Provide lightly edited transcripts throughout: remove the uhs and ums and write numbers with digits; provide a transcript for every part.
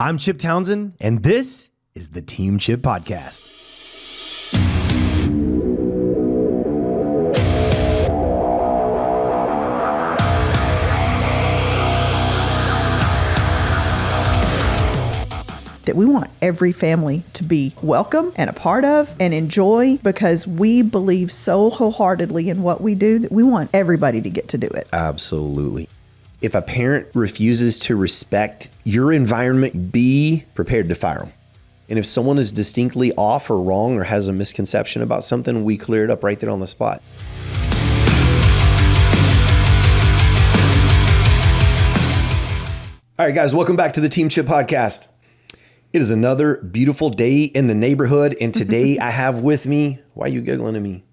I'm Chip Townsend, and this is the Team Chip Podcast. That we want every family to be welcome and a part of and enjoy, because we believe so wholeheartedly in what we do that we want everybody to get to do it. Absolutely. If a parent refuses to respect your environment, be prepared to fire them. And if someone is distinctly off or wrong or has a misconception about something, we clear it up right there on the spot. All right, guys, welcome back to the Team Chip Podcast. It is another beautiful day in the neighborhood, and today I have with me, why are you giggling at me?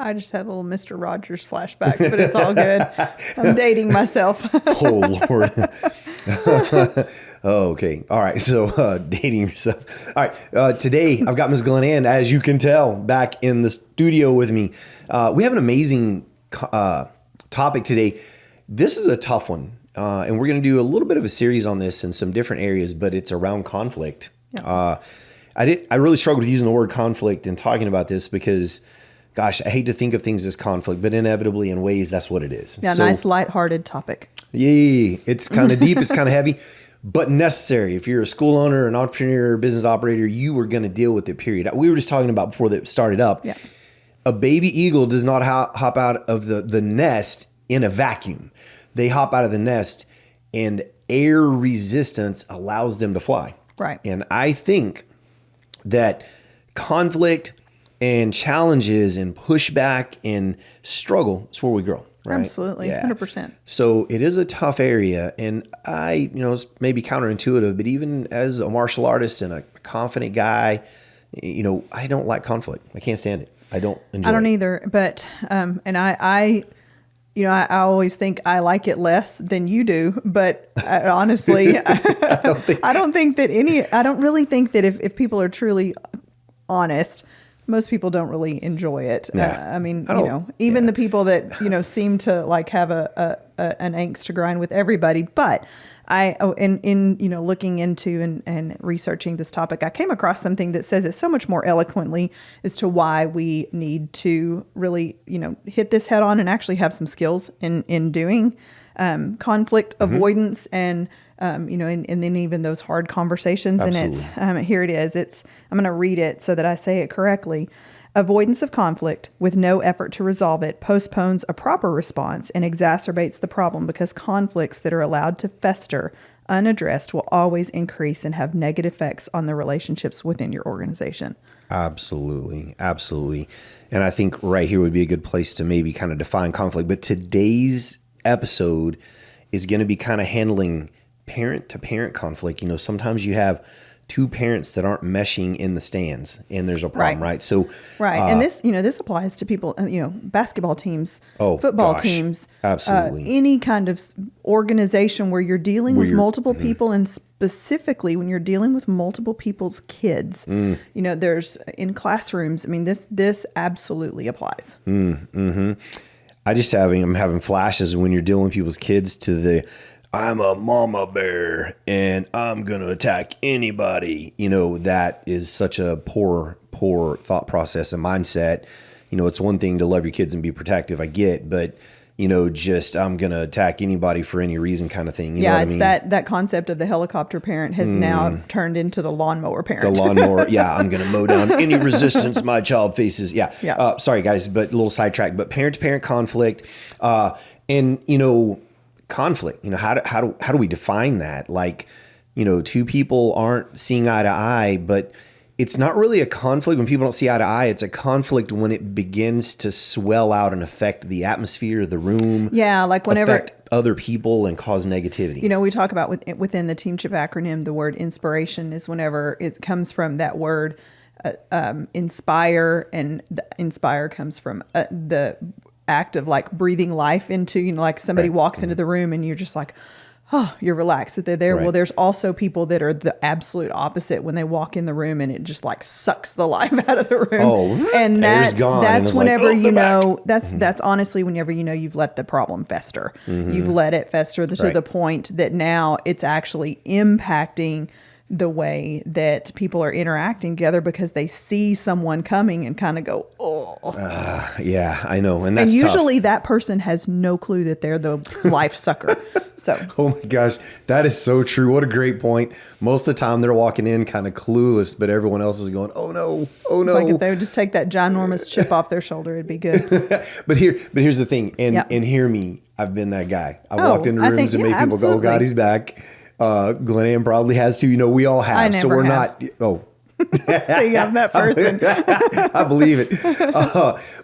I just had little Mr. Rogers flashbacks, but it's all good. I'm dating myself. Oh, Lord. Oh, okay. All right. So dating yourself. All right. Today, I've got Ms. Glyn Ann, as you can tell, back in the studio with me. We have an amazing topic today. This is a tough one. And we're going to do a little bit of a series on this in some different areas, but it's around conflict. Yeah. I really struggled with using the word conflict and talking about this because, gosh, I hate to think of things as conflict, but inevitably in ways that's what it is. Yeah, so, nice lighthearted topic. Yeah, it's kind of deep, it's kind of heavy, but necessary. If you're a school owner, an entrepreneur, business operator, you are going to deal with it, period. We were just talking about before that started up. Yeah. A baby eagle does not hop out of the nest in a vacuum. They hop out of the nest and air resistance allows them to fly. Right. And I think that conflict and challenges and pushback and struggle is where we grow. Right? Absolutely. Yeah. 100%. So it is a tough area. And it's maybe counterintuitive, but even as a martial artist and a confident guy, I don't like conflict. I can't stand it. I don't enjoy it. I don't either. But, and I always think I like it less than you do, but honestly, I don't really think that if people are truly honest, most people don't really enjoy it. Yeah. Even the people that, seem to like have an angst to grind with everybody. But in looking into and researching this topic, I came across something that says it so much more eloquently as to why we need to really, hit this head on and actually have some skills in doing conflict avoidance and then even those hard conversations. Absolutely. And it's here it is. I'm going to read it so that I say it correctly. Avoidance of conflict with no effort to resolve it postpones a proper response and exacerbates the problem, because conflicts that are allowed to fester unaddressed will always increase and have negative effects on the relationships within your organization. Absolutely. Absolutely. And I think right here would be a good place to maybe kind of define conflict. But today's episode is going to be kind of handling parent-to-parent conflict. Sometimes you have two parents that aren't meshing in the stands, and there's a problem, right? So, and this applies to people, basketball teams, football teams, absolutely, any kind of organization where you're dealing with multiple people, and specifically when you're dealing with multiple people's kids. There's in classrooms. I mean, this absolutely applies. I'm having flashes when you're dealing with people's kids to the I'm a mama bear and I'm going to attack anybody. That is such a poor thought process and mindset. It's one thing to love your kids and be protective. I get, but just I'm going to attack anybody for any reason kind of thing. You know what I mean? That concept of the helicopter parent has now turned into the lawnmower parent. The lawnmower. Yeah. I'm going to mow down any resistance my child faces. Yeah. Sorry guys, but a little sidetrack, but parent to parent conflict, conflict, how do we define that? Like, two people aren't seeing eye to eye, but it's not really a conflict when people don't see eye to eye. It's a conflict when it begins to swell out and affect the atmosphere of the room. Yeah, like whenever affect other people and cause negativity. We talk about within the Team Chip acronym, the word inspiration is whenever it comes from that word inspire, and the inspire comes from the act of like breathing life into, like somebody walks into the room and you're just like, oh, you're relaxed that they're there. Right. Well, there's also people that are the absolute opposite when they walk in the room and it just like sucks the life out of the room. Oh, and air's gone, and that's it's whenever like, oh, you they're back. know, that's honestly whenever you know you've let the problem fester. You've let it fester to Right. the point that now it's actually impacting the way that people are interacting together because they see someone coming and kind of go, oh. Yeah, I know. And that's And tough. usually that person has no clue that they're the life sucker. So, Oh my gosh, that is so true. What a great point. Most of the time they're walking in kind of clueless, but everyone else is going, oh no, oh no. it's like if they would just take that ginormous chip off their shoulder, it'd be good. But here's the thing, and Yep. and hear me, I've been that guy. I Oh, walked into I rooms think- and yeah, made people go, oh absolutely. God, he's back. Glyn Ann probably has too. You know, we all have. I So never we're have. not. Oh, See, I'm that person. I believe it.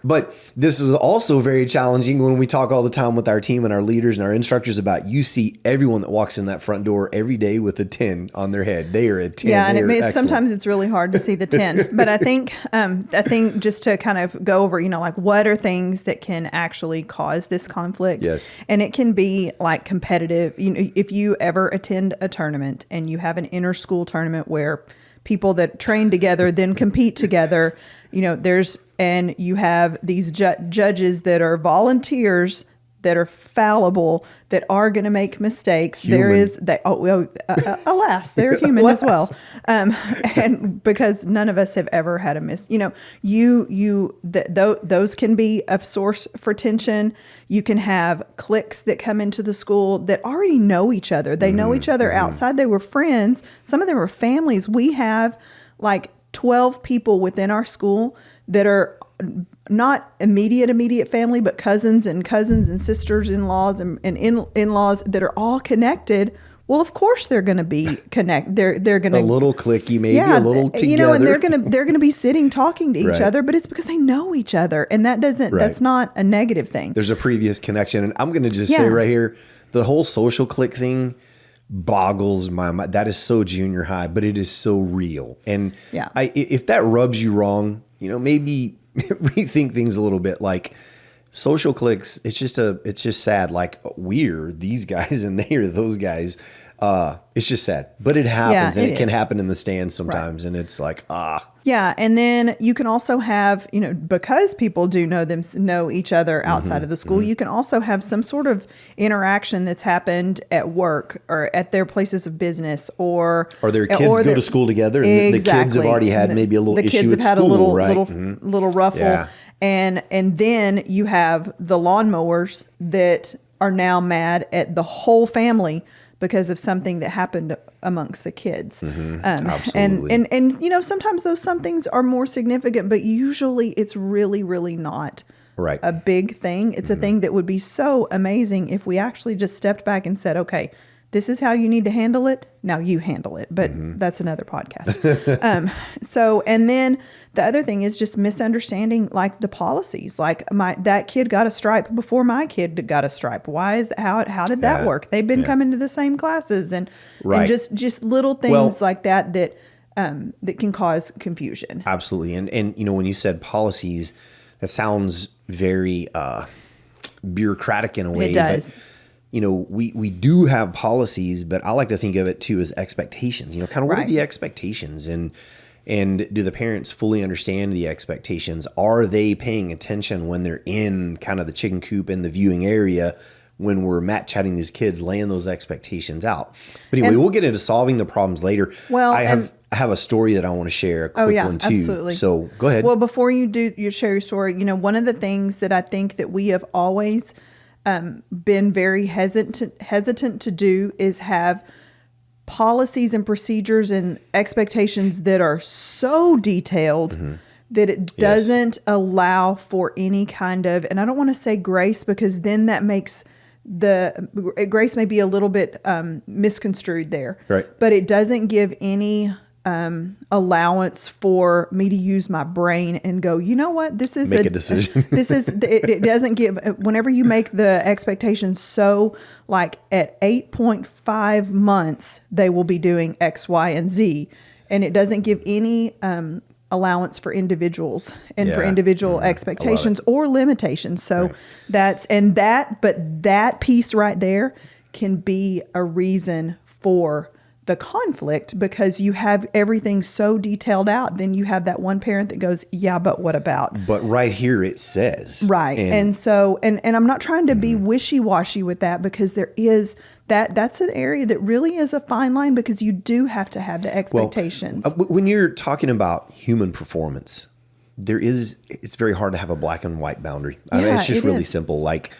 But this is also very challenging when we talk all the time with our team and our leaders and our instructors about you see everyone that walks in that front door every day with a 10 on their head. They are a 10. Yeah, and They are excellent. sometimes it's really hard to see the 10. But I think just to kind of go over, like what are things that can actually cause this conflict? Yes. And it can be like competitive. If you ever attend a tournament and you have an inter-school tournament where people that train together then compete together, and you have these judges that are volunteers that are fallible, that are going to make mistakes. There Human. is that. Alas, they're human as well. And because none of us have ever had a those can be a source for tension. You can have cliques that come into the school that already know each other. They know each other outside. They were friends. Some of them were families. We have like 12 people within our school that are not immediate family, but cousins and sisters-in-laws and in-laws that are all connected. Well, of course they're going to be connected. They're going to a little clicky, maybe a little together. and they're going to be sitting talking to each Right. other, but it's because they know each other, and that's not a negative thing. There's a previous connection. And I'm going to just say Yeah. right here, the whole social click thing boggles my mind. That is so junior high, but it is so real. And Yeah. if that rubs you wrong, maybe rethink things a little bit. Like social clicks, it's just sad. Like we're these guys and they are those guys. It's just sad, but it happens, and it can happen in the stands sometimes. Right. And it's like, Yeah. And then you can also have, because people do know each other outside of the school, you can also have some sort of interaction that's happened at work or at their places of business or their kids go to school together and the kids have already had maybe a little issue at school, the kids have had a little, right? little ruffle. Yeah. And then you have the lawnmowers that are now mad at the whole family because of something that happened amongst the kids. Absolutely. And sometimes those somethings are more significant, but usually it's really, really not Right. a big thing. It's a thing that would be so amazing if we actually just stepped back and said, okay, this is how you need to handle it. Now you handle it. But that's another podcast. And then the other thing is just misunderstanding like the policies. Like that kid got a stripe before my kid got a stripe. Why is how did that work? They've been coming to the same classes and just little things like that that can cause confusion. Absolutely. And when you said policies, that sounds very bureaucratic in a way. It does. But, we do have policies, but I like to think of it too as expectations. Kind of what are the expectations, and do the parents fully understand the expectations? Are they paying attention when they're in kind of the chicken coop in the viewing area when we're mat chatting these kids, laying those expectations out? But anyway, we'll get into solving the problems later. Well, I have a story that I want to share, a quick one too. Absolutely. So go ahead. Well, before you share your story, one of the things that I think that we have always been very hesitant to do is have policies and procedures and expectations that are so detailed that it doesn't allow for any kind of, and I don't want to say grace because then that makes grace may be a little bit misconstrued there. Right. But it doesn't give any allowance for me to use my brain and go, you know what, this is Make a decision. it doesn't give, whenever you make the expectations so like at 8.5 months, they will be doing X, Y, and Z. And it doesn't give any allowance for individuals and for individual expectations or limitations. So but that piece right there can be a reason for the conflict, because you have everything so detailed out. Then you have that one parent that goes, yeah, but what about? But right here it says. Right. And so, and I'm not trying to be wishy-washy with that, because there is that's an area that really is a fine line, because you do have to have the expectations. When you're talking about human performance, it's very hard to have a black and white boundary. I mean, it's just really simple. Like,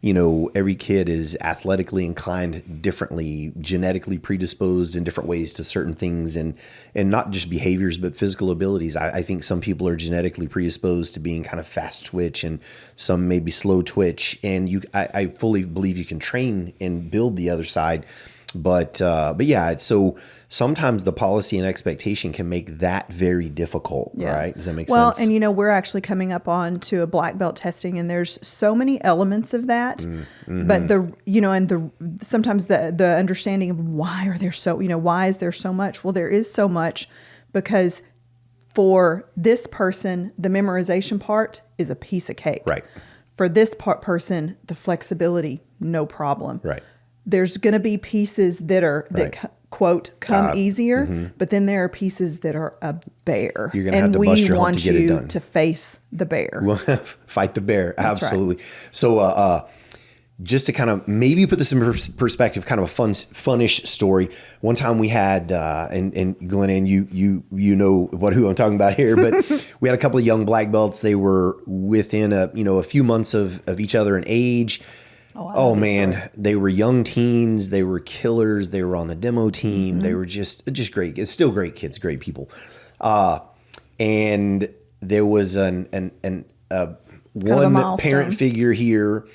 every kid is athletically inclined differently, genetically predisposed in different ways to certain things, and not just behaviors, but physical abilities. I think some people are genetically predisposed to being kind of fast twitch, and some maybe slow twitch. And I fully believe you can train and build the other side. But yeah, so sometimes the policy and expectation can make that very difficult, right? Does that make sense? Well, and we're actually coming up on to a black belt testing, and there's so many elements of that. But sometimes the understanding of why is there so much? Well, there is so much because for this person, the memorization part is a piece of cake. Right. For this person, the flexibility, no problem. Right. There's going to be pieces that quote come easier, but then there are pieces that are a bear. You're going to have to bust your hump to get it done. And we want you to face the bear. Fight the bear. That's absolutely. Right. So just to kind of maybe put this in perspective, kind of a funnish story. One time we had, and Glyn Ann, you know who I'm talking about here, but we had a couple of young black belts. They were within a few months of each other in age. Oh man, they were young teens. They were killers. They were on the demo team. They were just great. It's still great kids, great people. And there was one parent figure here,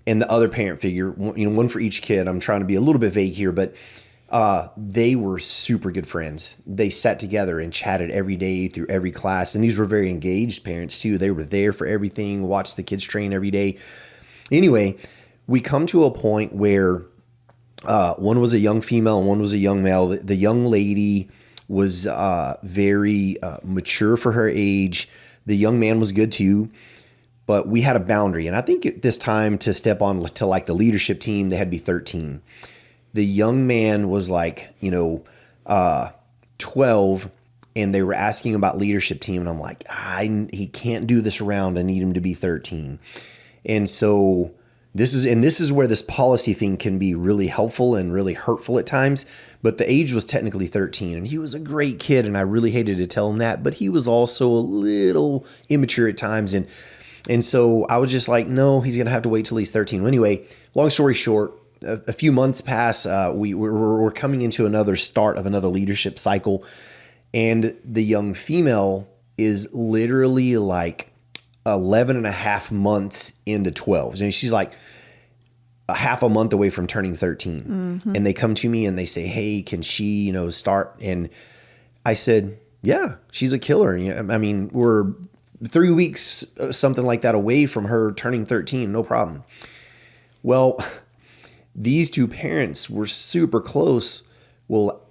and the other parent figure. One for each kid. I'm trying to be a little bit vague here, but they were super good friends. They sat together and chatted every day through every class, and these were very engaged parents too. They were there for everything. Watched the kids train every day. Anyway. We come to a point where one was a young female and one was a young male. The young lady was very mature for her age. The young man was good too, but we had a boundary. And I think at this time to step on to like the leadership team, they had to be 13. The young man was like, 12, and they were asking about leadership team. And I'm like, he can't do this round. I need him to be 13. And so... This is where this policy thing can be really helpful and really hurtful at times. But the age was technically 13, and he was a great kid, and I really hated to tell him that. But he was also a little immature at times, and so I was just like, no, he's gonna have to wait till he's 13. Well, anyway, long story short, a few months pass. We're coming into another start of another leadership cycle, and the young female is literally like 11 and a half months into 12. And she's like a half a month away from turning 13. And they come to me and they say, hey, can she, start? And I said, yeah, she's a killer. I mean, we're 3 weeks, something like that away from her turning 13. No problem. Well, these two parents were super close. Well,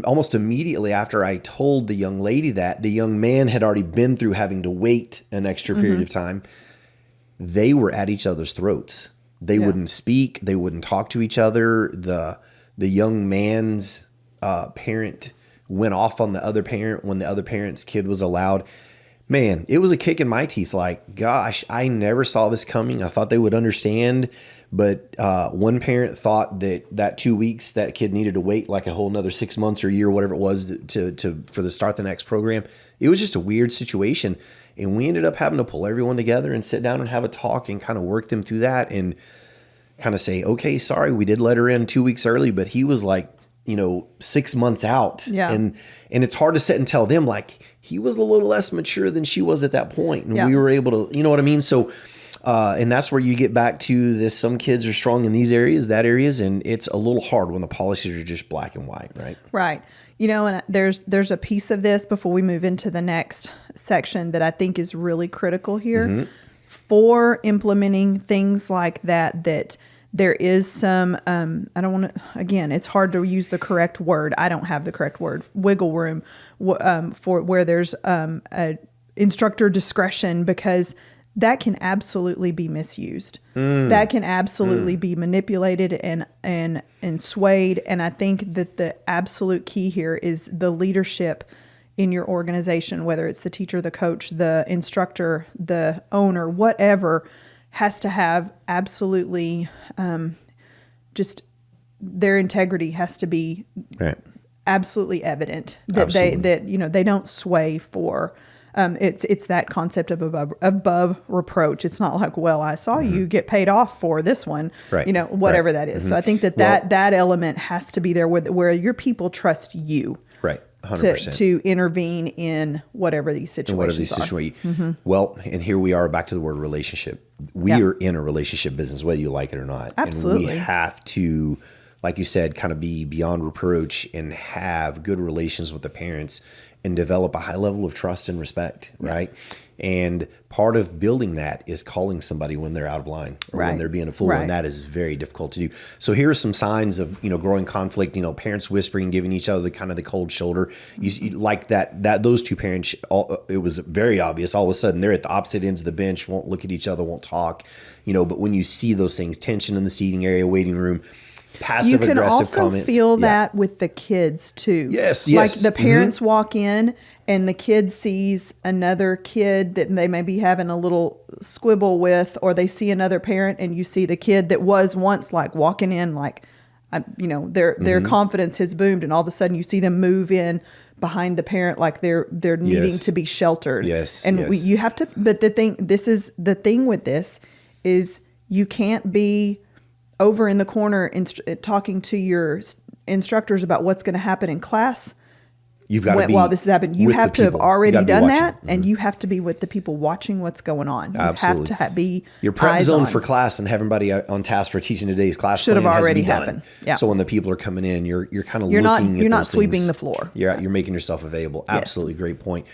almost immediately after I told the young lady that, the young man had already been through having to wait an extra period of time. They were at each other's throats. They wouldn't speak. They wouldn't talk to each other. The young man's parent went off on the other parent when the other parent's kid was allowed. Man, it was a kick in my teeth. Like, gosh, I never saw this coming. I thought they would understand. But one parent thought that 2 weeks that kid needed to wait like a whole another 6 months or a year, whatever it was, for the Start the Next program. It was just a weird situation. And we ended up having to pull everyone together and sit down and have a talk and kind of work them through that and kind of say, okay, sorry, we did let her in 2 weeks early, but he was like, 6 months out. Yeah. And it's hard to sit and tell them, like, he was a little less mature than she was at that point. And we were able to, you know what I mean? So, and that's where you get back to this. Some kids are strong in these areas, that areas, and it's a little hard when the policies are just black and white, right? Right. And there's a piece of this before we move into the next section that I think is really critical here for implementing things like that there is some, I don't want to, again, it's hard to use the correct word. I don't have the correct word, wiggle room for where there's a instructor discretion, because that can absolutely be misused. That can absolutely be manipulated and swayed. And I think that the absolute key here is the leadership in your organization, whether it's the teacher, the coach, the instructor, the owner, whatever, has to have absolutely just their integrity has to be absolutely evident that they don't sway for. It's that concept of above reproach. It's not like, well, I saw you get paid off for this one, whatever that is. So I think that element has to be there where your people trust you. Right. 100%. To intervene in whatever these situations are. Well, and here we are back to the word relationship. We are in a relationship business, whether you like it or not. Absolutely. And we have to, like you said, kind of be beyond reproach and have good relations with the parents and develop a high level of trust and respect, right? And part of building that is calling somebody when they're out of line or when they're being a fool, and that is very difficult to do. So here are some signs of growing conflict. Parents whispering, giving each other the cold shoulder. You like that those two parents. It was very obvious. All of a sudden, they're at the opposite ends of the bench, won't look at each other, won't talk. But when you see those things, tension in the seating area, waiting room. Passive aggressive comments. You can also feel that with the kids too. Yes. Like the parents walk in and the kid sees another kid that they may be having a little squibble with, or they see another parent and you see the kid that was once like walking in like, their confidence has boomed, and all of a sudden you see them move in behind the parent like they're needing to be sheltered. You have to. But the thing with this is you can't be over in the corner talking to your instructors about what's going to happen in class. You've got to be while this is happening. You have to have already done that, Mm-hmm. and you have to be with the people watching what's going on. You Absolutely. have to be your prep eyes zone on. for class and have everybody on task for teaching today's class Should have plan already has to be happened. done. Yeah. So when the people are coming in, you're kind of You're looking not those sweeping things. the floor. You're making yourself available. Absolutely, great point.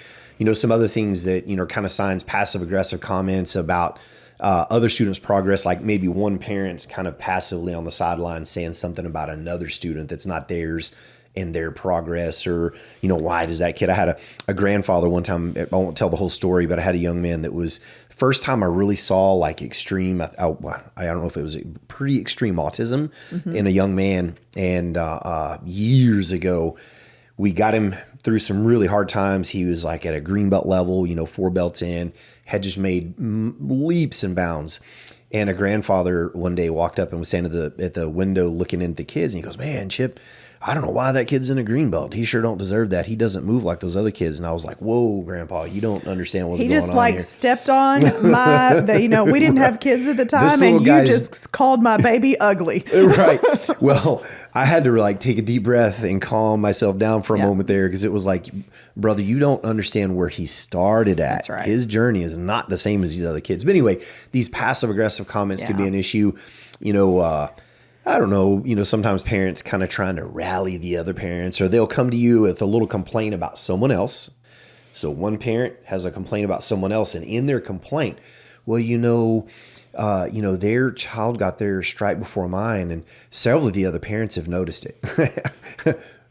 Some other things that kind of signs passive aggressive comments about other students' progress, like maybe one parent's kind of passively on the sideline saying something about another student that's not theirs and their progress, or why does that kid? I had a grandfather one time. I won't tell the whole story, but I had a young man that was first time I really saw like extreme. I don't know if it was pretty extreme autism in a young man, and years ago we got him through some really hard times. He was like at a green belt level, 4 belts in, had just made leaps and bounds. And a grandfather one day walked up and was standing at the window looking into the kids, and he goes, "Man, Chip, I don't know why that kid's in a green belt. He sure don't deserve that. He doesn't move like those other kids." And I was like, "Whoa, Grandpa, you don't understand what's going on here." He just like stepped on we didn't have kids at the time, and you just called my baby ugly. Right. Well, I had to take a deep breath and calm myself down for a moment there, because it was like, brother, you don't understand where he started at. That's right. His journey is not the same as these other kids. But anyway, these passive aggressive comments could be an issue. I don't know, sometimes parents kind of trying to rally the other parents, or they'll come to you with a little complaint about someone else. So one parent has a complaint about someone else, and in their complaint, well, their child got their stripe before mine, and several of the other parents have noticed it.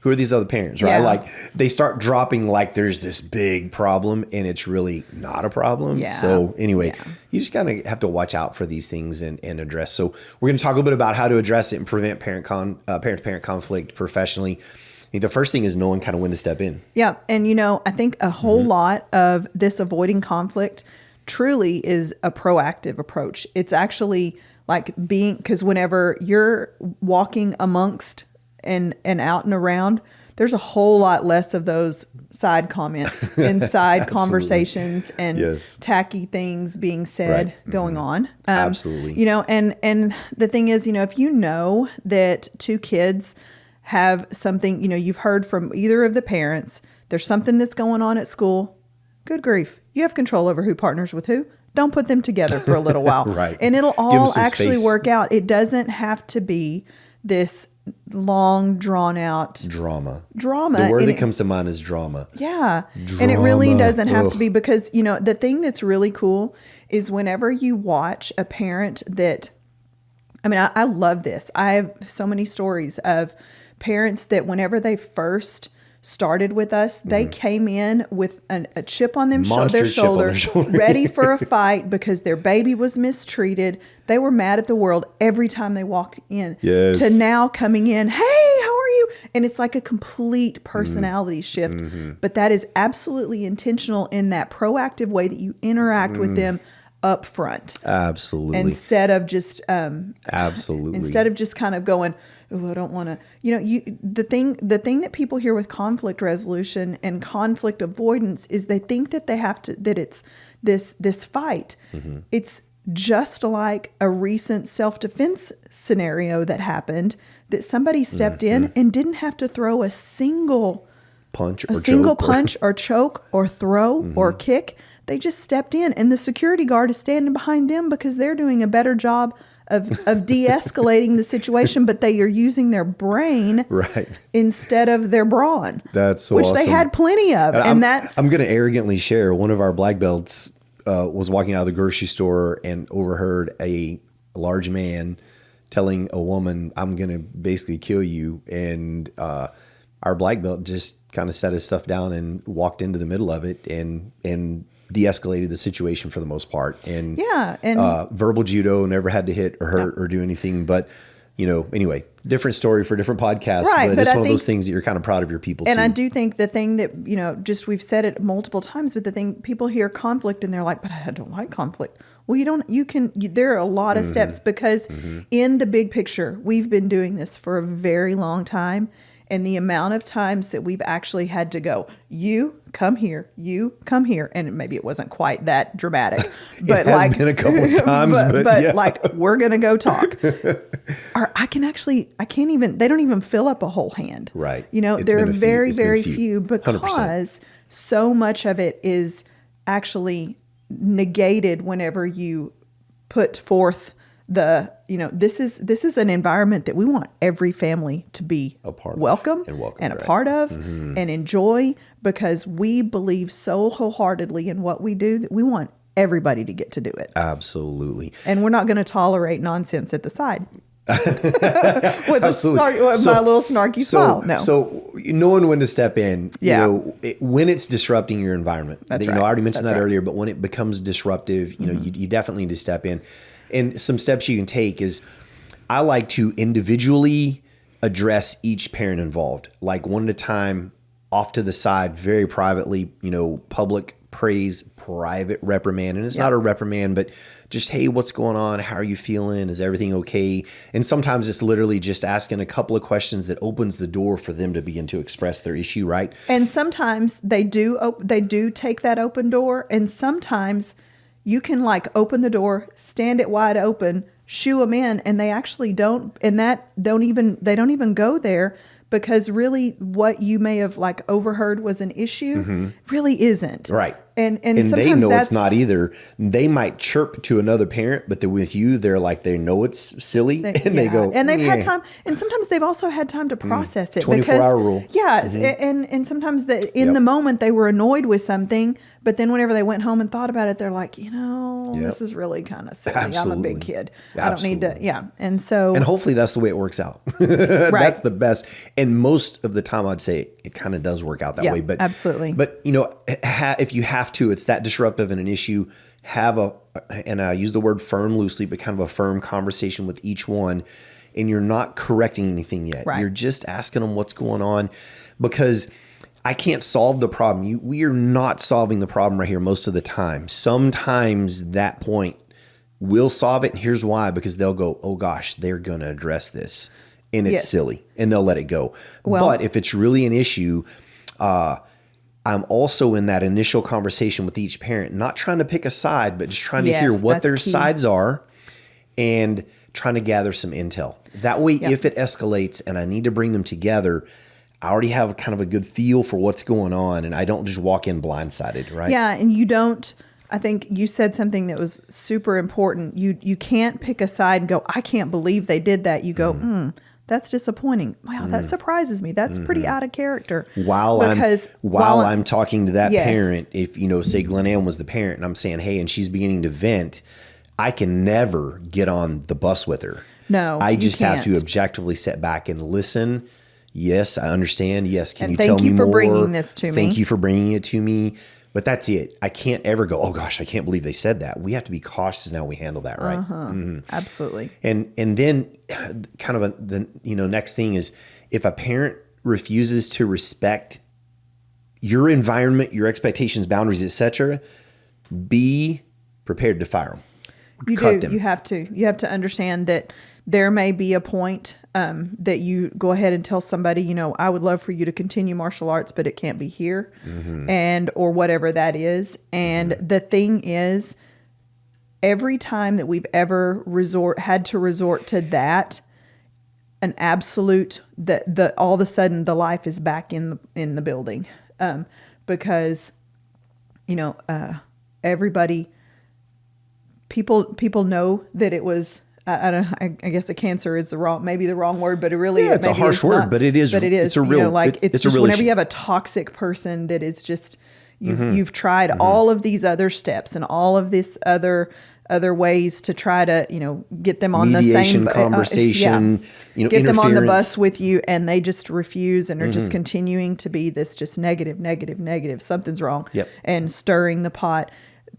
Who are these other parents, right? Yeah. Like they start dropping like there's this big problem, and it's really not a problem. Yeah. So anyway, you just kind of have to watch out for these things and address. So we're going to talk a little bit about how to address it and prevent parent-to-parent conflict professionally. I think the first thing is knowing kind of when to step in. Yeah. And, I think a whole lot of this avoiding conflict truly is a proactive approach. It's actually like because whenever you're walking amongst and out and around, there's a whole lot less of those side comments and side conversations and tacky things being said going on. Absolutely. And the thing is, if you know that two kids have something, you've heard from either of the parents, there's something that's going on at school, good grief, you have control over who partners with who. Don't put them together for a little while. Right. And it'll all actually space. work out. It doesn't have to be this long drawn out drama. The word that comes to mind is drama. Yeah. Drama. And it really doesn't have to be, because the thing that's really cool is whenever you watch a parent that, I love this. I have so many stories of parents that whenever they first started with us. They came in with a chip on their Monster chip on shoulder, their shoulder. ready for a fight because their baby was mistreated. They were mad at the world every time they walked in. Yes. To now coming in, hey, how are you? And it's like a complete personality shift. But that is absolutely intentional in that proactive way that you interact with them up front. Absolutely. Instead of just Absolutely. instead of just kind of going, oh, I don't want to, the thing that people hear with conflict resolution and conflict avoidance is they think that they have to, that it's this fight. It's just like a recent self-defense scenario that happened, that somebody stepped in and didn't have to throw a single punch or choke or throw or kick. They just stepped in, and the security guard is standing behind them because they're doing a better job of de-escalating the situation, but they are using their brain instead of their brawn. That's so which awesome. They had plenty of, and I'm going to arrogantly share. One of our black belts was walking out of the grocery store and overheard a large man telling a woman, "I'm going to basically kill you," and our black belt just kind of set his stuff down and walked into the middle of it and de-escalated the situation for the most part. And verbal judo, never had to hit or hurt or do anything. But, anyway, different story for different podcasts. Right, but it's one of those things that you're kind of proud of your people and too. I do think the thing that, just we've said it multiple times, but the thing, people hear conflict and they're like, but I don't like conflict. Well, there are a lot of steps because in the big picture, we've been doing this for a very long time. And the amount of times that we've actually had to go, you come here, and maybe it wasn't quite that dramatic, but it has been a couple of times, but like, we're going to go talk. Or I can't even, they don't even fill up a whole hand. Right. There are very, very few because 100%. So much of it is actually negated whenever you put forth this is an environment that we want every family to be a part welcome and a part of and enjoy, because we believe so wholeheartedly in what we do that we want everybody to get to do it. Absolutely. And we're not going to tolerate nonsense at the side. with Absolutely. My little snarky smile. No. So knowing when to step in, when it's disrupting your environment. That's I already mentioned that earlier, but when it becomes disruptive, you definitely need to step in. And some steps you can take is, I like to individually address each parent involved, like one at a time, off to the side, very privately, public praise, private reprimand. And it's not a reprimand, but just, hey, what's going on? How are you feeling? Is everything okay? And sometimes it's literally just asking a couple of questions that opens the door for them to begin to express their issue, right? And sometimes they do take that open door, and sometimes you can open the door, stand it wide open, shoo them in, and they actually don't even go there, because really what you may have overheard was an issue really isn't. Right. And they know it's not either. They might chirp to another parent, but with you, they're like, they know it's silly, they go. And they've had time, and sometimes they've also had time to process it. 24-hour rule. Yeah, and sometimes in the moment they were annoyed with something, but then whenever they went home and thought about it, they're like, this is really kind of silly. Absolutely. I'm a big kid. I don't need to. And so. And hopefully that's the way it works out. That's the best. And most of the time, I'd say it kind of does work out that way. But absolutely. But if you have to, it's that disruptive in an issue, and I use the word firm loosely, but kind of a firm conversation with each one, and you're not correcting anything yet. Right. You're just asking them what's going on, because I can't solve the problem. We are not solving the problem right here most of the time. Sometimes that point will solve it, and here's why: because they'll go, oh gosh, they're going to address this, and it's silly, and they'll let it go. But if it's really an issue, I'm also in that initial conversation with each parent, not trying to pick a side, but just trying to hear what their sides are and trying to gather some intel. That way, if it escalates and I need to bring them together, I already have kind of a good feel for what's going on, and I don't just walk in blindsided, right? Yeah, and you don't. I think you said something that was super important. You can't pick a side and go, I can't believe they did that. You go, that's disappointing. Wow, that surprises me. That's pretty out of character. While I'm talking to that parent, if say Glyn Ann was the parent, and I'm saying, hey, and she's beginning to vent, I can never get on the bus with her. No, I just have to objectively sit back and listen Yes, I understand. Yes, can And you thank tell me you for more? bringing this to me. Thank you for bringing it to me. But that's it. I can't ever go, oh gosh, I can't believe they said that. We have to be cautious now we handle that, right? Absolutely. And then kind of the next thing is, if a parent refuses to respect your environment, your expectations, boundaries, etc., be prepared to fire them. You Cut do. them. You have to. You have to understand that there may be a point that you go ahead and tell somebody, I would love for you to continue martial arts, but it can't be here, and or whatever that is. And the thing is, every time that we've ever had to resort to that, an absolute that all of a sudden the life is back in the building, because everybody. People know that it was. I guess a cancer is maybe the wrong word, but it really it's a harsh word, but it is. But it is. It's a real. It's just whenever you have a toxic person that is just you've tried all of these other steps and all of this other ways to try to get them on mediation, the same conversation, get them on the bus with you, and they just refuse and are just continuing to be this just negative. Something's wrong. Yep. And stirring the pot.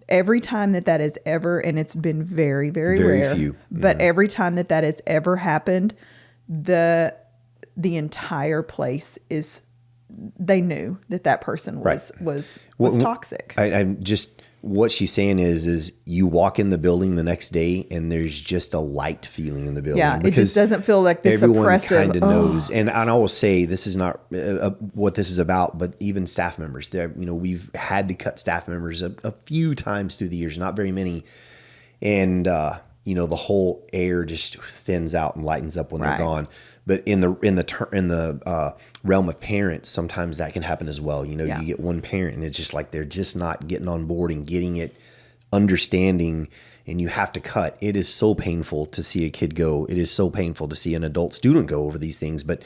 Every time that is ever, and it's been very, very, very rare, few. But every time that has ever happened, the entire place they knew that person was toxic. I'm just, what she's saying is you walk in the building the next day and there's just a light feeling in the building. Yeah, it just doesn't feel like this everyone oppressive. Kind of knows. And I will say, this is not what this is about, but even staff members, we've had to cut staff members a few times through the years, not very many. And, the whole air just thins out and lightens up when they're gone. But in the realm of parents, sometimes that can happen as well. You get one parent and it's just like they're just not getting on board and getting it, understanding, and you have to cut. It is so painful to see a kid go. It is so painful to see an adult student go over these things. But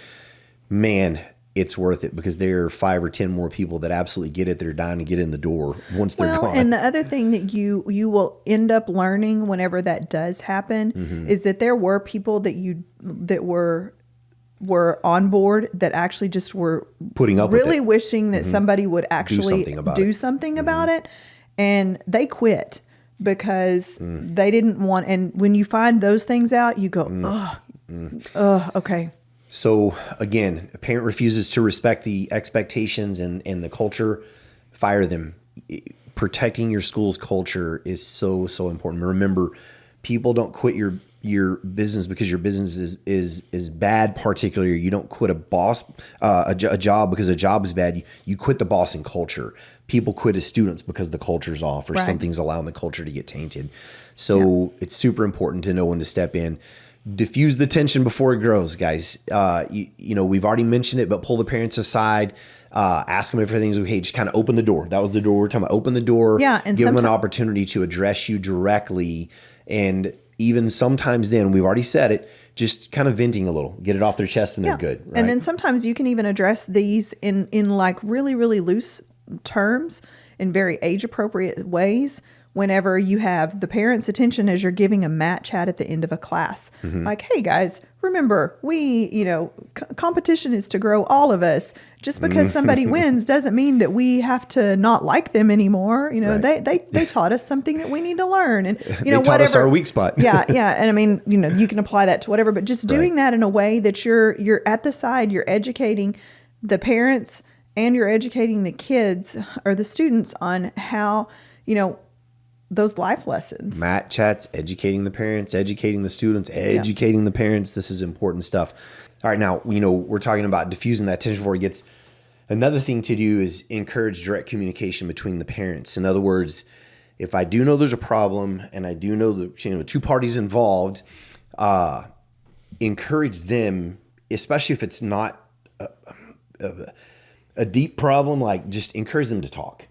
man, it's worth it, because there are 5 or 10 more people that absolutely get it that are dying to get in the door once they're gone. And the other thing that you will end up learning whenever that does happen is that there were people that were on board that actually just were putting up really with it. wishing that somebody would actually do something about it, and they quit because they didn't want. And when you find those things out, you go, okay. So again, a parent refuses to respect the expectations and the culture, fire them. Protecting your school's culture is so, so important. Remember, people don't quit your business because your business is bad. Particularly, you don't quit a job because a job is bad. You quit the boss and culture. People quit as students because the culture's off, or something's allowing the culture to get tainted. So it's super important to know when to step in. Diffuse the tension before it grows, guys. We've already mentioned it, but pull the parents aside. Ask them if everything's okay. Just kind of open the door. That was the door we're talking about. Open the door. Yeah, and give them an opportunity to address you directly. And even sometimes then, we've already said it, just kind of venting a little. Get it off their chest and they're good. Right? And then sometimes you can even address these in like really, really loose terms, in very age appropriate ways. Whenever you have the parents' attention as you're giving a mat chat at the end of a class. Like, hey guys, remember, competition is to grow all of us. Just because somebody wins doesn't mean that we have to not like them anymore. They taught us something that we need to learn. And, they taught us our weak spot. Yeah. And I mean, you can apply that to whatever, but just doing that in a way that you're at the side, you're educating the parents and you're educating the kids or the students on how, those life lessons. Mat chats, educating the parents, educating the students, educating the parents. This is important stuff. All right, now, we're talking about diffusing that tension before it gets. Another thing to do is encourage direct communication between the parents. In other words, if I do know there's a problem and I do know the two parties involved, encourage them, especially if it's not a deep problem, like just encourage them to talk.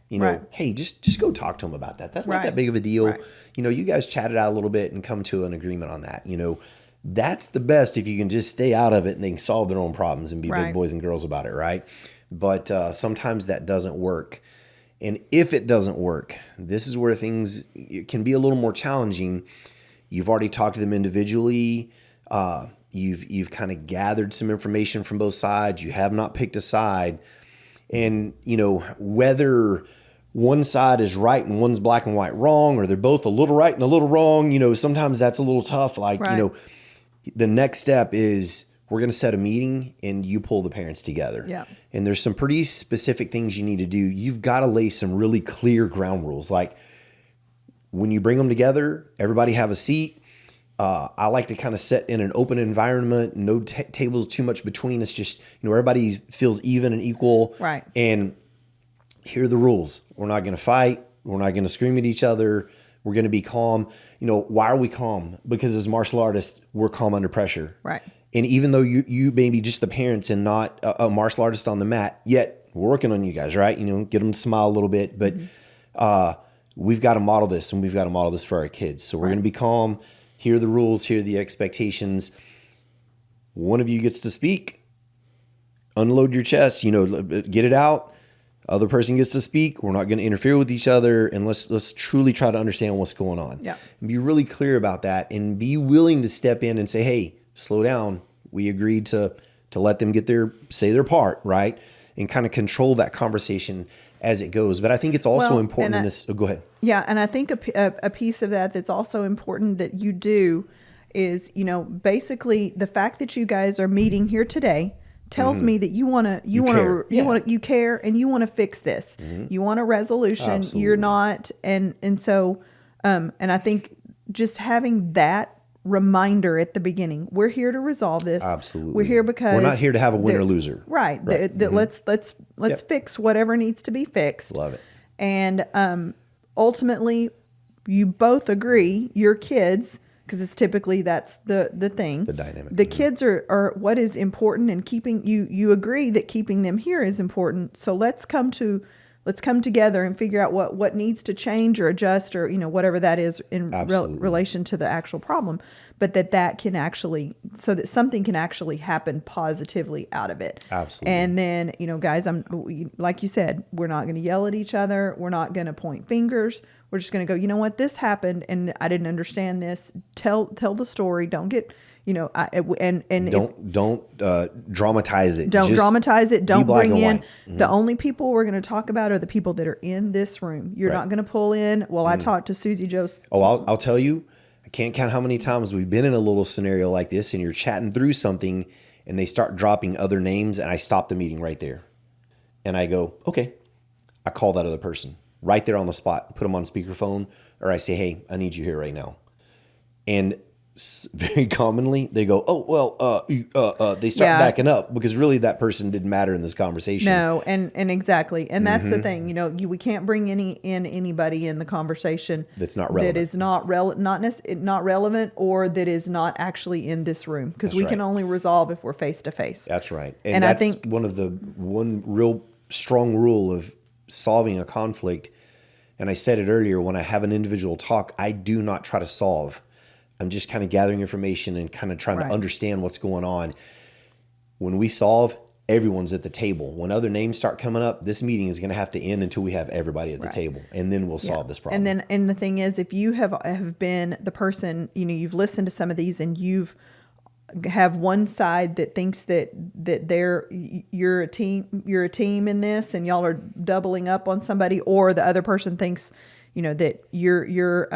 Hey, just go talk to them about that. That's not that big of a deal. Right. You guys chat it out a little bit and come to an agreement on that. That's the best if you can just stay out of it and they can solve their own problems and be big boys and girls about it, right? But sometimes that doesn't work. And if it doesn't work, this is where things can be a little more challenging. You've already talked to them individually. You've kind of gathered some information from both sides. You have not picked a side. And, whether one side is right and one's black and white wrong, or they're both a little right and a little wrong, sometimes that's a little tough. Like, Right. The next step is we're going to set a meeting and you pull the parents together. Yeah. And there's some pretty specific things you need to do. You've got to lay some really clear ground rules. Like when you bring them together, everybody have a seat. I like to kind of set in an open environment, no tables too much between us. Just, everybody feels even and equal. Right. And here are the rules. We're not going to fight. We're not going to scream at each other. We're going to be calm. Why are we calm? Because as martial artists, we're calm under pressure. Right. And even though you may be just the parents and not a martial artist on the mat, yet we're working on you guys, right? Get them to smile a little bit. But we've got to model this, and we've got to model this for our kids. So we're going to be calm. Here are the rules. Here are the expectations. One of you gets to speak. Unload your chest. Get it out. Other person gets to speak. We're not going to interfere with each other, and let's truly try to understand what's going on. Yeah. And be really clear about that, and be willing to step in and say, "Hey, slow down. We agreed to let them say their part, right?" And kind of control that conversation as it goes. But I think it's also important in this. Oh, go ahead. Yeah, and I think a piece of that's also important that you do is, basically the fact that you guys are meeting here today tells me that you care and you want to fix this. You want a resolution. Absolutely. You're not, and so and I think just having that reminder at the beginning, we're here to resolve this. Absolutely. We're here because we're not here to have a winner loser. Right. Let's fix whatever needs to be fixed. Love it. And ultimately, you both agree, your kids, because it's typically that's the thing. The dynamic. The kids are what is important, and keeping you agree that keeping them here is important. So let's come together and figure out what needs to change or adjust or whatever that is in relation to the actual problem, but that can actually, so that something can actually happen positively out of it. Absolutely. And then guys, like you said, we're not going to yell at each other. We're not going to point fingers. We're just going to go, this happened and I didn't understand this. Tell the story. Don't get don't dramatize it. Don't dramatize it. Don't bring in Mm-hmm. the only people we're going to talk about are the people that are in this room. You're not going to pull in. Well, I talked to Susie Joe's. Oh, I'll tell you, I can't count how many times we've been in a little scenario like this, and you're chatting through something, and they start dropping other names, and I stop the meeting right there, and I go, okay, I call that other person right there on the spot, put them on speakerphone, or I say, hey, I need you here right now, and very commonly they go, oh, well, they start backing up because really that person didn't matter in this conversation. No. And exactly. And that's the thing, we can't bring anybody in the conversation that's not relevant, that is not relevant or that is not actually in this room, because we can only resolve if we're face to face. That's right. And that's I think one real strong rule of solving a conflict. And I said it earlier, when I have an individual talk, I do not try to solve. I'm just kind of gathering information and kind of trying to understand what's going on. When we solve, everyone's at the table. When other names start coming up, this meeting is going to have to end until we have everybody at the table, and then we'll solve this problem. And the thing is, if you have been the person, you've listened to some of these and have one side that thinks that you're a team in this and y'all are doubling up on somebody, or the other person thinks that you're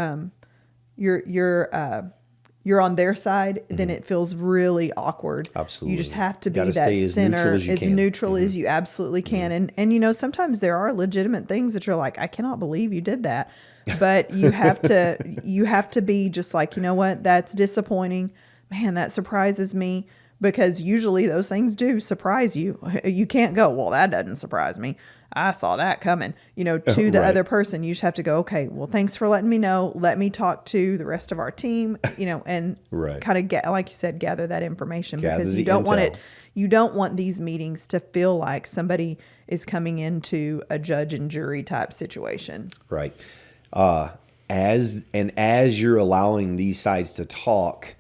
on their side, then it feels really awkward. Absolutely. You just have to be that as center, neutral as you absolutely can. And sometimes there are legitimate things that you're like, I cannot believe you did that. But you have to be just like, what, that's disappointing. Man, that surprises me. Because usually those things do surprise you. You can't go, well, that doesn't surprise me. I saw that coming. To the other person, you just have to go, okay, well, thanks for letting me know. Let me talk to the rest of our team, and kind of get, like you said, gather that information, because you don't want it. You don't want these meetings to feel like somebody is coming into a judge and jury type situation. Right. As you're allowing these sides to talk,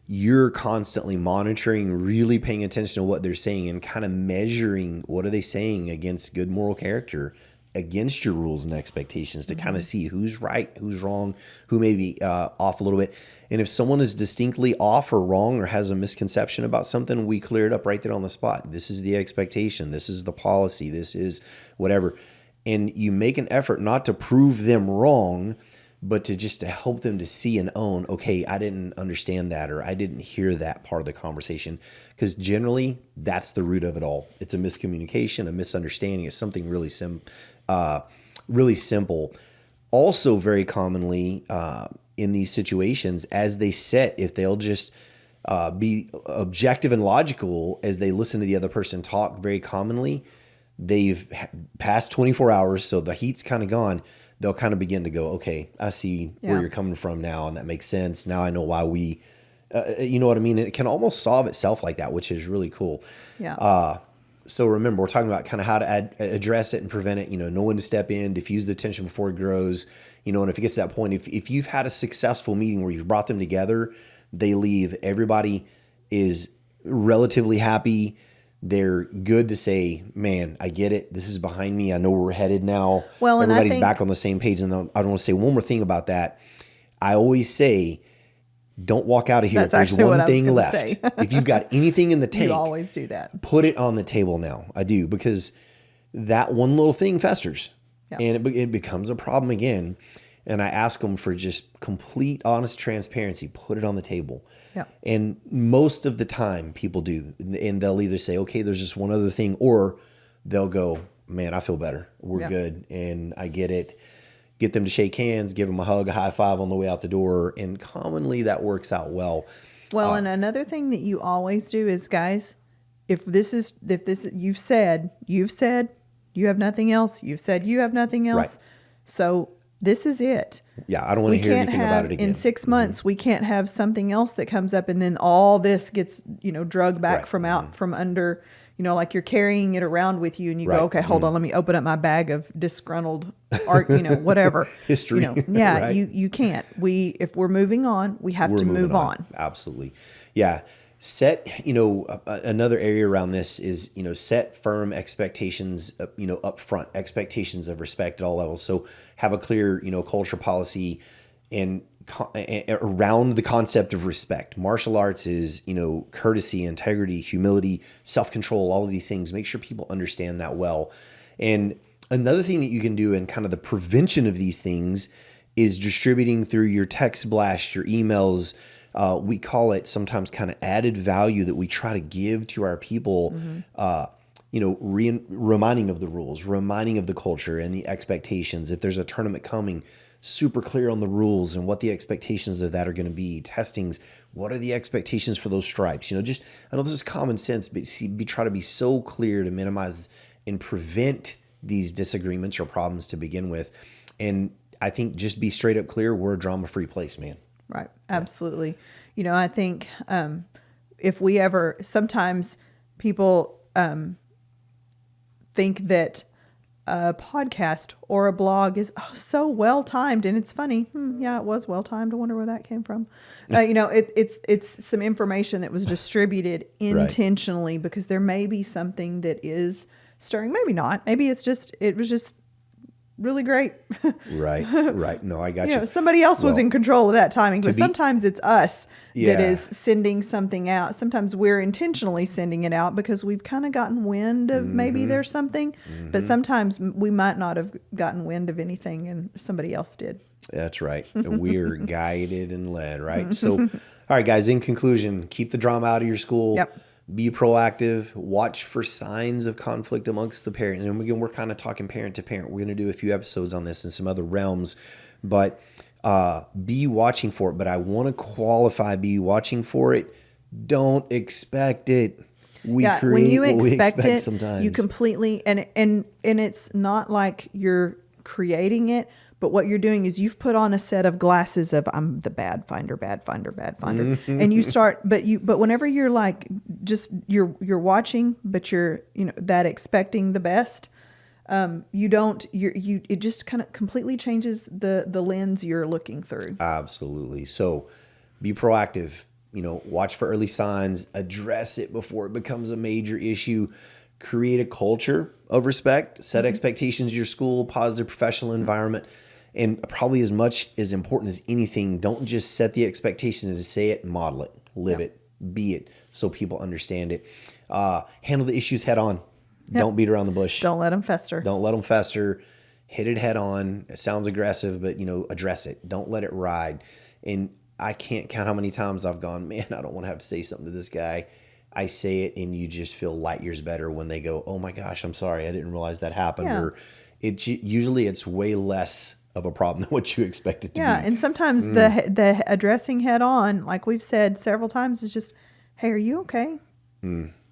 you're constantly monitoring, really paying attention to what they're saying and kind of measuring what are they saying against good moral character, against your rules and expectations to kind of see who's right, who's wrong, who may be off a little bit. And if someone is distinctly off or wrong or has a misconception about something, we clear it up right there on the spot. This is the expectation. This is the policy. This is whatever. And you make an effort not to prove them wrong, but to help them to see and own, okay, I didn't understand that, or I didn't hear that part of the conversation. Because generally, that's the root of it all. It's a miscommunication, a misunderstanding. It's something really simple. Also, very commonly in these situations, as they sit, if they'll just be objective and logical as they listen to the other person talk, very commonly, they've passed 24 hours, so the heat's kind of gone. They'll kind of begin to go, okay, I see where you're coming from now, and that makes sense. Now I know why we, you know what I mean? It can almost solve itself like that, which is really cool. Yeah. So remember, we're talking about kind of how to address it and prevent it, know when to step in, diffuse the tension before it grows, and if it gets to that point, if you've had a successful meeting where you've brought them together, they leave, everybody is relatively happy. They're good to say, man, I get it. This is behind me. I know where we're headed now. Well, and everybody's back on the same page. And I want to say one more thing about that. I always say, don't walk out of here if there's one thing left. If you've got anything in the tank, you always do that. Put it on the table now. I do, because that one little thing festers and it becomes a problem again. And I ask them for just complete, honest transparency. Put it on the table. Yeah. And most of the time people do. And they'll either say, okay, there's just one other thing, or they'll go, man, I feel better. We're good. And I get it. Get them to shake hands, give them a hug, a high five on the way out the door. And commonly that works out well. Well, and another thing that you always do is, guys, if you've said, you have nothing else. You've said you have nothing else. Right. So this is it. Yeah, I don't want to hear anything about it again. In 6 months, we can't have something else that comes up, and then all this gets, drugged back from under, like you're carrying it around with you, and you go, okay, hold on, let me open up my bag of disgruntled art, whatever. History. Right. You can't. If we're moving on, we have to move on. Absolutely. Yeah. Set, another area around this is, set firm expectations, up front, expectations of respect at all levels. So have a clear, culture policy and around the concept of respect. Martial arts is, courtesy, integrity, humility, self-control, all of these things. Make sure people understand that well. And another thing that you can do in kind of the prevention of these things is distributing through your text blast, your emails. We call it sometimes kind of added value that we try to give to our people, reminding of the rules, reminding of the culture and the expectations. If there's a tournament coming, super clear on the rules and what the expectations of that are going to be. Testings, what are the expectations for those stripes? I know this is common sense, but try to be so clear to minimize and prevent these disagreements or problems to begin with. And I think just be straight up clear. We're a drama-free place, man. Right. Absolutely. I think if we ever, sometimes people think that a podcast or a blog is so well timed, and it's funny. Yeah, it was well timed. I wonder where that came from. It's some information that was distributed intentionally because there may be something that is stirring. Maybe not. Maybe it was just really great. Right. No, I got you. Somebody else was in control of that timing, but sometimes it's us that is sending something out. Sometimes we're intentionally sending it out because we've kind of gotten wind of maybe there's something, but sometimes we might not have gotten wind of anything and somebody else did. That's right. We're guided and led, right? So, all right, guys, in conclusion, keep the drama out of your school. Yep. Be proactive, watch for signs of conflict amongst the parents. And again, we're kind of talking parent to parent. We're going to do a few episodes on this in some other realms, but be watching for it. But I want to qualify, be watching for it. Don't expect it. When you expect it, sometimes. You completely, and it's not like you're creating it, but what you're doing is you've put on a set of glasses of I'm the bad finder, and you start. But whenever you're like you're watching, but you're that expecting the best, it just kind of completely changes the lens you're looking through. Absolutely. So be proactive. Watch for early signs, address it before it becomes a major issue. create a culture of respect, set expectations of your school, positive professional environment, and probably as much as important as anything, don't just set the expectations, say it, model it, live it, be it, so people understand it. Handle the issues head on. Don't beat around the bush. Don't let them fester. Don't let them fester. Hit it head on. It sounds aggressive, but address it. Don't let it ride. And I can't count how many times I've gone, man, I don't want to have to say something to this guy. I say it, and you just feel light years better when they go, oh my gosh, I'm sorry, I didn't realize that happened. Yeah. Or usually it's way less of a problem than what you expect it to be. Yeah, and sometimes the addressing head on, like we've said several times, is just, hey, are you okay?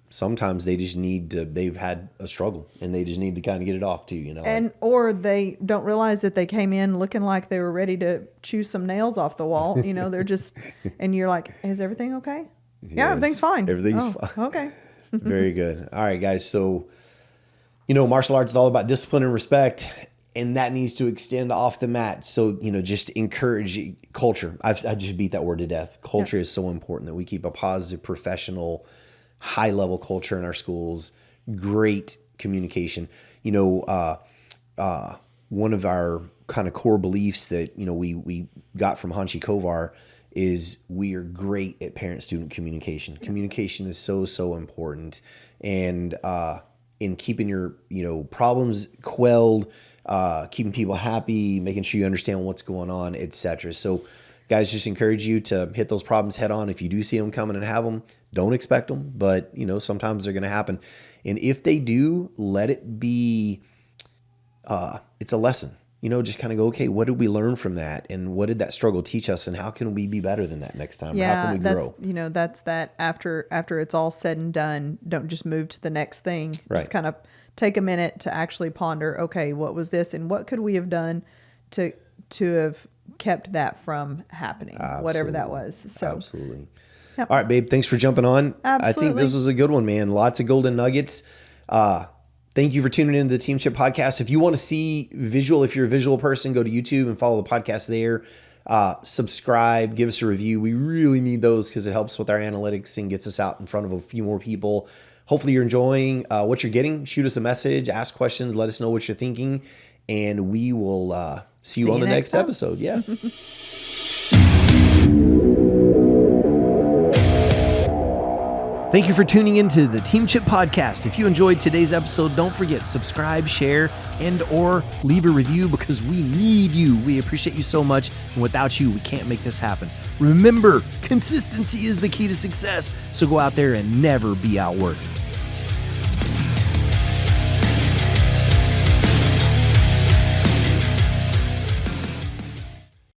Sometimes they just need to, they've had a struggle and they just need to kind of get it off too, And or they don't realize that they came in looking like they were ready to chew some nails off the wall. They're just, and you're like, is everything okay? Yeah, everything's fine. Everything's fine. Okay. Very good. All right, guys. So, martial arts is all about discipline and respect, and that needs to extend off the mat. So, just encourage culture. I just beat that word to death. Culture is so important that we keep a positive, professional, high-level culture in our schools. Great communication. One of our kind of core beliefs that, we got from Hanshi Kovar is we are great at parent-student communication. Communication is so, so important. And in keeping your, problems quelled, keeping people happy, making sure you understand what's going on, etc. So, guys, just encourage you to hit those problems head on. If you do see them coming and have them, don't expect them, but sometimes they're going to happen. And if they do, let it be. It's a lesson. Just kind of go, okay, what did we learn from that, and what did that struggle teach us, and how can we be better than that next time? Yeah, how can we grow? That's that. After it's all said and done, don't just move to the next thing. Right. Just kind of take a minute to actually ponder. Okay, what was this, and what could we have done to have kept that from happening, whatever that was. So Absolutely. Yep. All right, babe. Thanks for jumping on. Absolutely. I think this was a good one, man. Lots of golden nuggets. Thank you for tuning into the Team Chip podcast. If you want to see visual, if you're a visual person, go to YouTube and follow the podcast there. Subscribe, give us a review. We really need those because it helps with our analytics and gets us out in front of a few more people. Hopefully you're enjoying what you're getting. Shoot us a message, ask questions, let us know what you're thinking, and we will see you on the next episode. Yeah. Thank you for tuning into the Team Chip podcast. If you enjoyed today's episode, don't forget, subscribe, share, and or leave a review because we need you. We appreciate you so much. And without you, we can't make this happen. Remember, consistency is the key to success. So go out there and never be outworked.